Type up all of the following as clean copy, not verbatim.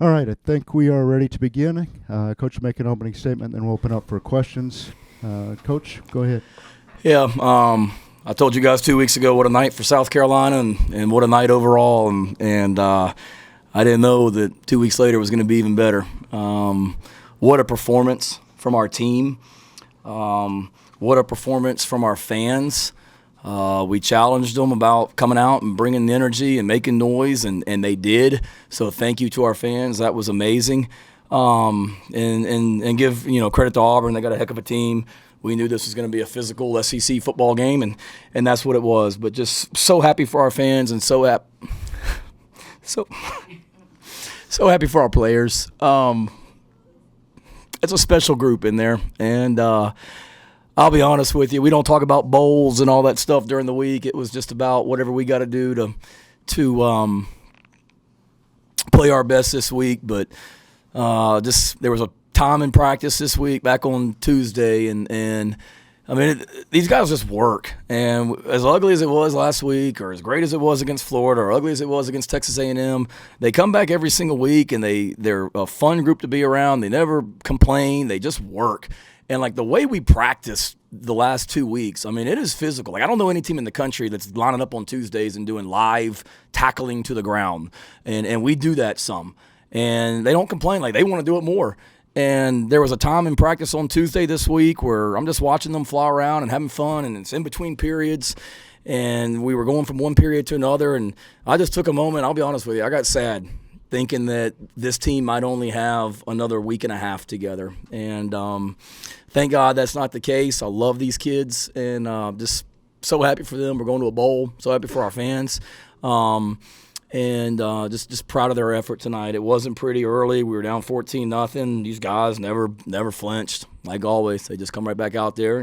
All right, I think we are ready to begin. Coach will make an opening statement, then we'll open up for questions. Coach, go ahead. Yeah, I told you guys 2 weeks ago what a night for South Carolina and what a night overall, and I didn't know that 2 weeks later was going to be even better. What a performance from our team. What a performance from our fans. We challenged them about coming out and bringing energy and making noise, and they did. So thank you to our fans. That was amazing. And give credit to Auburn. They got a heck of a team. We knew this was going to be a physical SEC football game, and that's what it was. But just so happy for our fans and so so happy for our players. It's a special group in there, and I'll be honest with you, we don't talk about bowls and all that stuff during the week. It was just about whatever we got to do to play our best this week. But just there was a time in practice this week back on Tuesday, and I mean these guys just work. And as ugly as it was last week, or as great as it was against Florida, or ugly as it was against Texas A&M, they come back every single week, and they're a fun group to be around. They never complain. They just work. And, like, the way we practice the last 2 weeks, I mean, it is physical. Like, I don't know any team in the country that's lining up on Tuesdays and doing live tackling to the ground. And we do that some. And they don't complain. Like, they want to do it more. And there was a time in practice on Tuesday this week where I'm just watching them fly around and having fun, and it's in between periods. And we were going from one period to another. And I just took a moment. I'll be honest with you. I got sad thinking that this team might only have another week and a half together. And thank God that's not the case. I love these kids, and just so happy for them. We're going to a bowl. So happy for our fans. And just proud of their effort tonight. It wasn't pretty early. We were down 14-0. These guys never flinched. Like always, they just come right back out there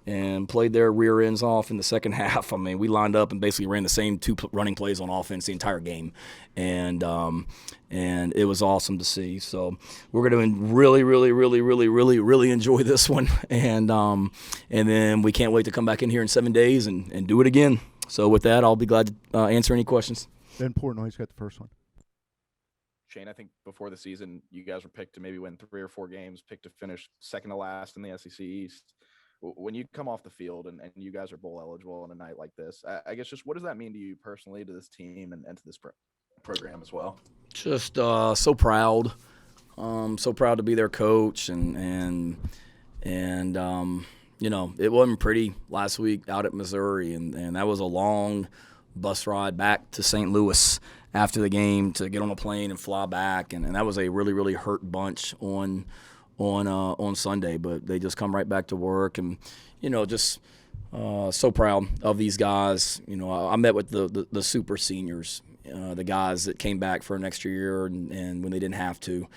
and played their rear ends off in the second half. I mean, we lined up and basically ran the same two running plays on offense the entire game, and it was awesome to see. So we're going to really enjoy this one, and then we can't wait to come back in here in 7 days and do it again. So with that, I'll be glad to answer any questions. Ben Portnoy's got the first one. Shane, I think before the season, you guys were picked to maybe win 3 or 4 games, picked to finish second to last in the SEC East. When you come off the field and you guys are bowl eligible on a night like this, I guess just what does that mean to you personally, to this team, and to this program as well? Just so proud. So proud to be their coach, and it wasn't pretty last week out at Missouri, and that was a long bus ride back to St. Louis after the game to get on a plane and fly back, and that was a really hurt bunch on Sunday, but they just come right back to work, and just so proud of these guys. I met with the super seniors, the guys that came back for an extra year and when they didn't have to,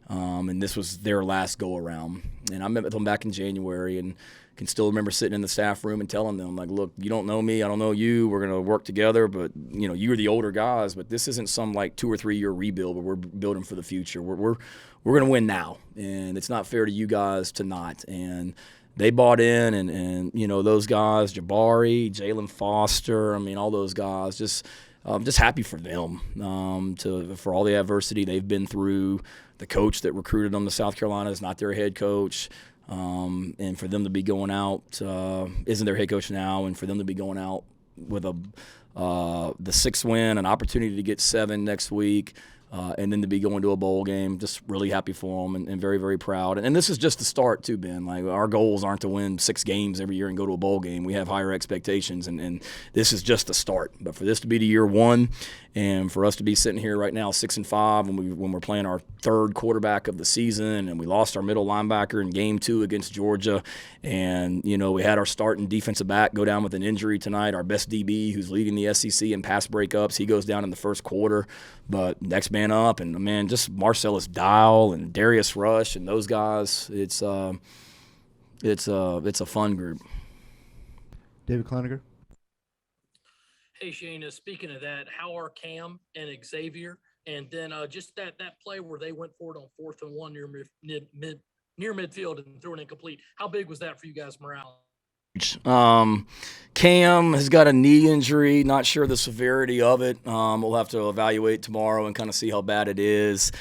and this was their last go around. And I met with them back in January, and can still remember sitting in the staff room and telling them, like, look, you don't know me, I don't know you, we're going to work together, but you're the older guys, but this isn't some like 2 or 3 year rebuild, but we're building for the future. We're going to win now, and it's not fair to you guys to not. And they bought in, and those guys, Jabari, Jalen Foster, I mean, all those guys, just happy for them, for all the adversity they've been through. The coach that recruited them to South Carolina is not their head coach. And for them to be going out, isn't their head coach now, and for them to be going out with the 6th win, an opportunity to get 7 next week, and then to be going to a bowl game, just really happy for them, and very proud. And this is just the start too, Ben. Like, our goals aren't to win 6 games every year and go to a bowl game. We have higher expectations, and this is just the start. But for this to be the year 1, and for us to be sitting here right now 6-5 when we're playing our 3rd quarterback of the season, and we lost our middle linebacker in game 2 against Georgia, and we had our starting defensive back go down with an injury tonight. Our best DB, who's leading the SEC in pass breakups, he goes down in the first quarter. But next man up, and man, just Marcellus Dawe and Darius Rush and those guys, it's a fun group. David Cloninger. Hey, Shane, speaking of that, how are Cam and Xavier? And then just that play where they went for it on 4th and 1 near midfield and threw it incomplete. How big was that for you guys' morale? Cam has got a knee injury. Not sure the severity of it. We'll have to evaluate tomorrow and kind of see how bad it is.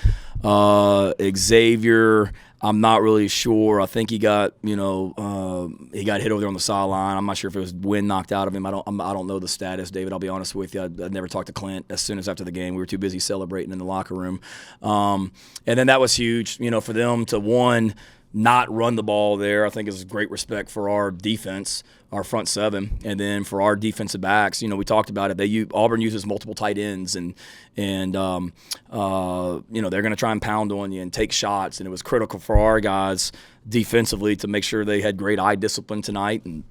Xavier, I'm not really sure. I think he got hit over there on the sideline. I'm not sure if it was wind knocked out of him. I don't know the status, David. I'll be honest with you. I never talked to Clint as soon as after the game. We were too busy celebrating in the locker room. And then that was huge, for them to not run the ball there. I think is great respect for our defense, our front seven, and then for our defensive backs. We talked about it. Auburn uses multiple tight ends, and they're going to try and pound on you and take shots. And it was critical for our guys defensively to make sure they had great eye discipline tonight and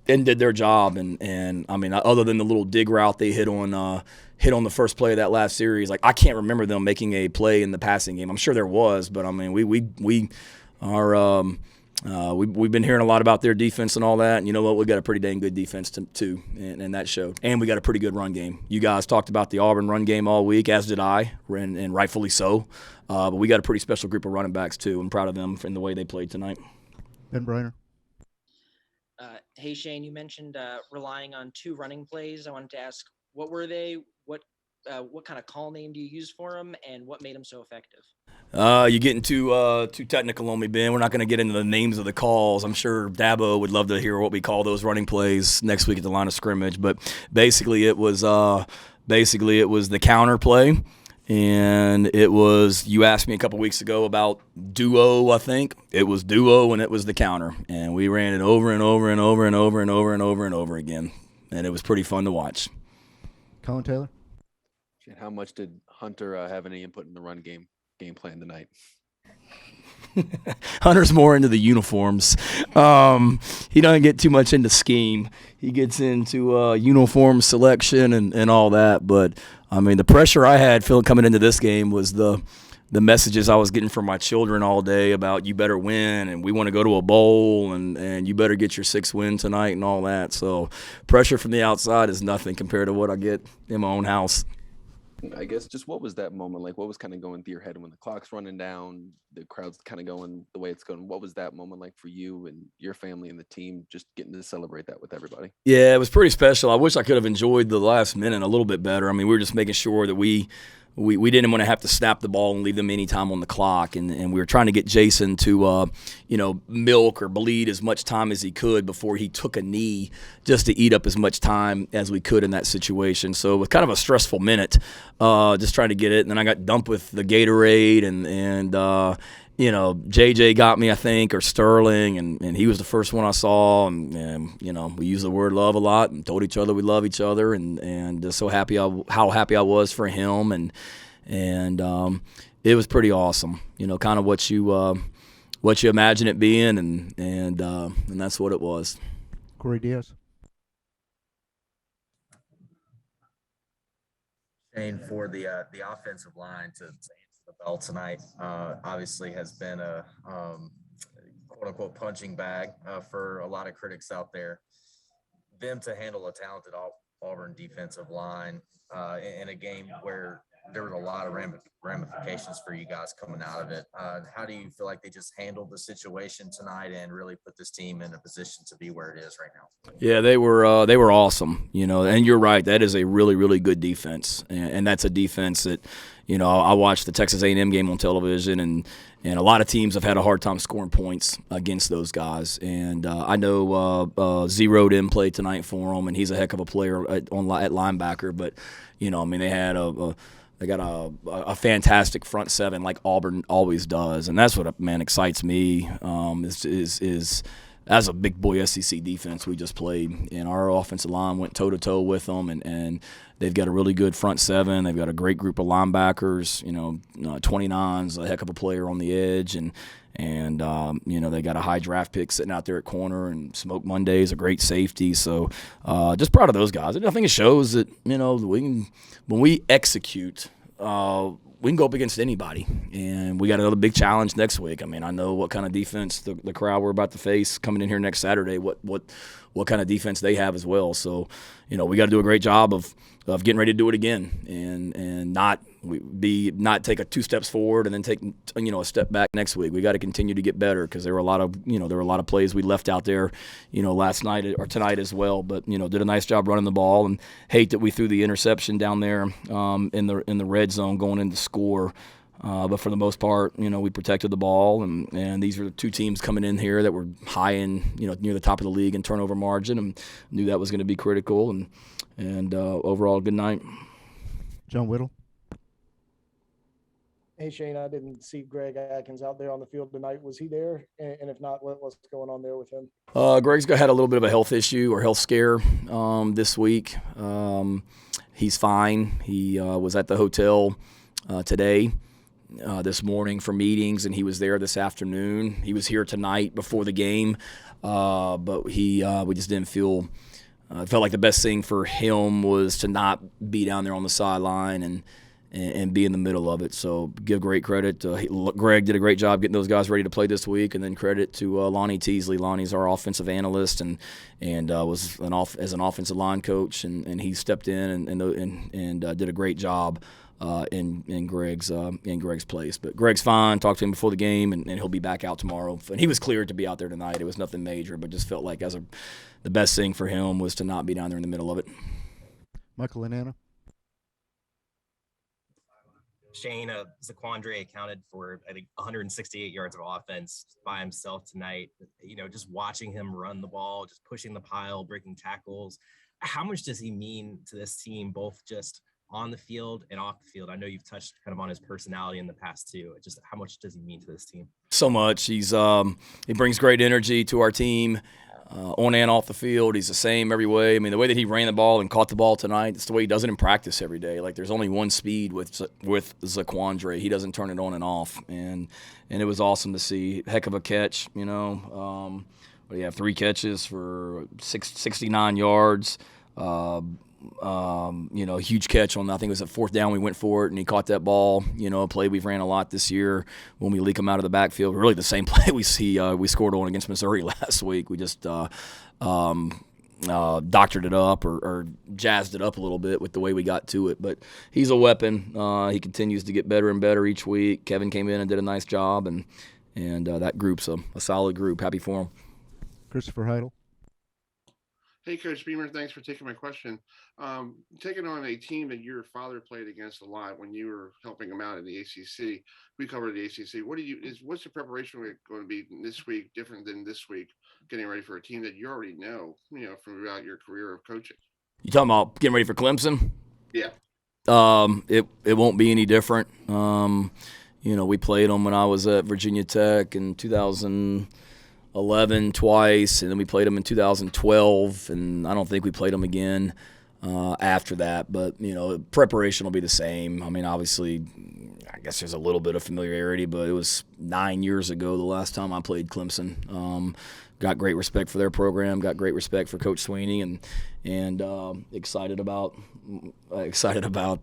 did their job. And I mean, other than the little dig route they hit on the first play of that last series, like I can't remember them making a play in the passing game. I'm sure there was, but I mean, we've been hearing a lot about their defense and all that. And you know what? We got a pretty dang good defense too, and that showed. And we got a pretty good run game. You guys talked about the Auburn run game all week, as did I, and rightfully so. But we got a pretty special group of running backs too. I'm proud of them in the way they played tonight. Ben Briner. Hey, Shane, you mentioned relying on 2 running plays. I wanted to ask, what were they? What kind of call name do you use for them, and what made them so effective? You're getting too technical on me, Ben. We're not going to get into the names of the calls. I'm sure Dawe would love to hear what we call those running plays next week at the line of scrimmage. But basically, it was the counter play. And it was, you asked me a couple weeks ago about duo, I think. It was duo, and it was the counter. And we ran it over and over and over and over and over and over and over again. And it was pretty fun to watch. Colin Taylor? How much did Hunter have any input in the run game plan tonight? Hunter's more into the uniforms. He doesn't get too much into scheme. He gets into uniform selection and all that. But, I mean, the pressure I had coming into this game was the messages I was getting from my children all day about you better win and we want to go to a bowl and you better get your 6th win tonight and all that. So pressure from the outside is nothing compared to what I get in my own house. I guess just what was that moment like? What was kind of going through your head when the clock's running down, the crowd's kind of going the way it's going? What was that moment like for you and your family and the team, just getting to celebrate that with everybody? Yeah, it was pretty special. I wish I could have enjoyed the last minute a little bit better. I mean, we were just making sure that we didn't want to have to snap the ball and leave them any time on the clock, and we were trying to get Jason to milk or bleed as much time as he could before he took a knee, just to eat up as much time as we could in that situation. So it was kind of a stressful minute, just trying to get it. And then I got dumped with the Gatorade, and JJ got me, I think, or Sterling, and he was the first one I saw. And we use the word love a lot and told each other we love each other, and just so happy how happy I was for him, and it was pretty awesome. Kind of what you imagine it being, and that's what it was. Corey Diaz. Shane, for the offensive line to answer the bell tonight, obviously has been a quote unquote punching bag for a lot of critics out there. Them to handle a talented Auburn defensive line in a game where there was a lot of ramifications for you guys coming out of it. How do you feel like they just handled the situation tonight and really put this team in a position to be where it is right now? Yeah, they were awesome, and you're right. That is a really, really good defense, and that's a defense that, I watched the Texas A&M game on television, and a lot of teams have had a hard time scoring points against those guys. And I know Zero didn't play tonight for them, and he's a heck of a player at linebacker. But they got a fantastic front seven like Auburn always does, and that's what excites me. Is as a big boy SEC defense we just played, and our offensive line went toe to toe with them, and they've got a really good front seven. They've got a great group of linebackers. 29's a heck of a player on the edge, and they got a high draft pick sitting out there at corner, and Smoke Monday's a great safety. So just proud of those guys. And I think it shows that when we execute, we can go up against anybody, and we got another big challenge next week. I mean, I know what kind of defense the crowd we're about to face coming in here next Saturday. What what kind of defense they have as well. So, we got to do a great job of getting ready to do it again and not take a 2 steps forward and then take a step back next week. We got to continue to get better because there were a lot of plays we left out there, last night or tonight as well. But did a nice job running the ball, and hate that we threw the interception down there in the red zone going into score. But for the most part, we protected the ball, and these are the 2 teams coming in here that were high in, near the top of the league in turnover margin, and knew that was going to be critical. And overall, good night. John Whittle. Hey, Shane, I didn't see Greg Atkins out there on the field tonight. Was he there? And if not, what's going on there with him? Greg's had a little bit of a health issue or health scare this week. He's fine. He was at the hotel today. This morning for meetings, and he was there this afternoon. He was here tonight before the game, but we just didn't feel felt like the best thing for him was to not be down there on the sideline and be in the middle of it. So give great credit. Greg did a great job getting those guys ready to play this week, and then credit to Lonnie Teasley. Lonnie's our offensive analyst and was as an offensive line coach, and he stepped in and did a great job. In Greg's place. But Greg's fine. Talked to him before the game, and he'll be back out tomorrow. And he was cleared to be out there tonight. It was nothing major, but just felt like the best thing for him was to not be down there in the middle of it. Michael and Anna. Shane, Zaquandre accounted for, I think, 168 yards of offense by himself tonight. Just watching him run the ball, just pushing the pile, breaking tackles. How much does he mean to this team, both just on the field and off the field? I know you've touched kind of on his personality in the past too. Just how much does he mean to this team? So much. He brings great energy to our team, on and off the field. He's the same every way. I mean, the way that he ran the ball and caught the ball tonight, it's the way he does it in practice every day. Like, there's only one speed with Zaquandre. He doesn't turn it on and off, and it was awesome to see. Heck of a catch, 3 catches for 69 yards. Huge catch on, I think it was a 4th down. We went for it, and he caught that ball. A play we've ran a lot this year when we leak them out of the backfield. Really the same play we scored on against Missouri last week. We just doctored it up or jazzed it up a little bit with the way we got to it. But he's a weapon. He continues to get better and better each week. Kevin came in and did a nice job, and that group's a solid group. Happy for him. Christopher Heidel. Hey, Coach Beamer, thanks for taking my question. Taking on a team that your father played against a lot when you were helping him out in the ACC, we covered the ACC. What's the preparation going to be this week different than this week, getting ready for a team that you already know, from throughout your career of coaching? You talking about getting ready for Clemson? Yeah. It won't be any different. We played them when I was at Virginia Tech in 2011 twice, and then we played them in 2012, and I don't think we played them again after that. But, preparation will be the same. I mean, obviously, I guess there's a little bit of familiarity, but it was 9 years ago the last time I played Clemson. Got great respect for their program, got great respect for Coach Sweeney, and excited about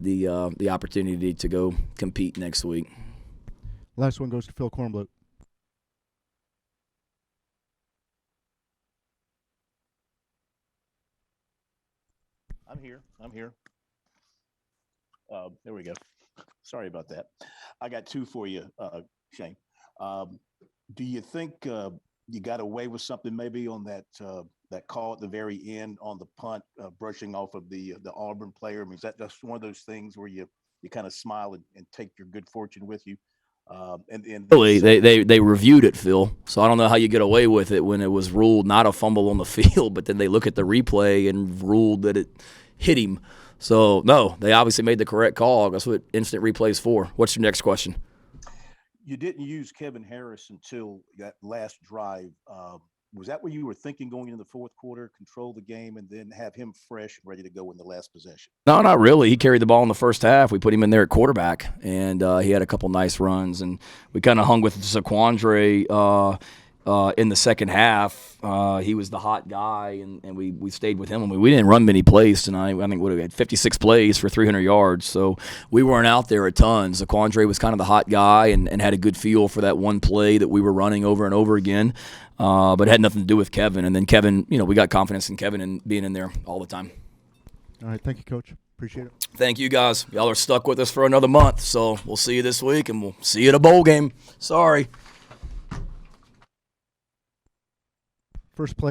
the opportunity to go compete next week. Last one goes to Phil Kornbluth. I'm here. There we go. Sorry about that. I got 2 for you, Shane. Do you think you got away with something maybe on that call at the very end on the punt, brushing off of the Auburn player? I mean, is that just one of those things where you kind of smile and take your good fortune with you? Really, they reviewed it, Phil. So I don't know how you get away with it when it was ruled not a fumble on the field, but then they look at the replay and ruled that it hit him. So no, they obviously made the correct call. That's what instant replay is for. What's your next question? You didn't use Kevin Harris until that last drive. Was that what you were thinking going into the fourth quarter, control the game, and then have him fresh and ready to go in the last possession? No, not really. He carried the ball in the first half. We put him in there at quarterback, and he had a couple nice runs. And we kind of hung with Zaquandre in the second half, he was the hot guy, and we stayed with him. I mean, we didn't run many plays tonight. I think we had 56 plays for 300 yards, so we weren't out there a ton. Zaquandre was kind of the hot guy and had a good feel for that one play that we were running over and over again, but it had nothing to do with Kevin. And then Kevin, we got confidence in Kevin and being in there all the time. All right, thank you, Coach. Appreciate it. Thank you, guys. Y'all are stuck with us for another month, so we'll see you this week, and we'll see you at a bowl game. Sorry. First play.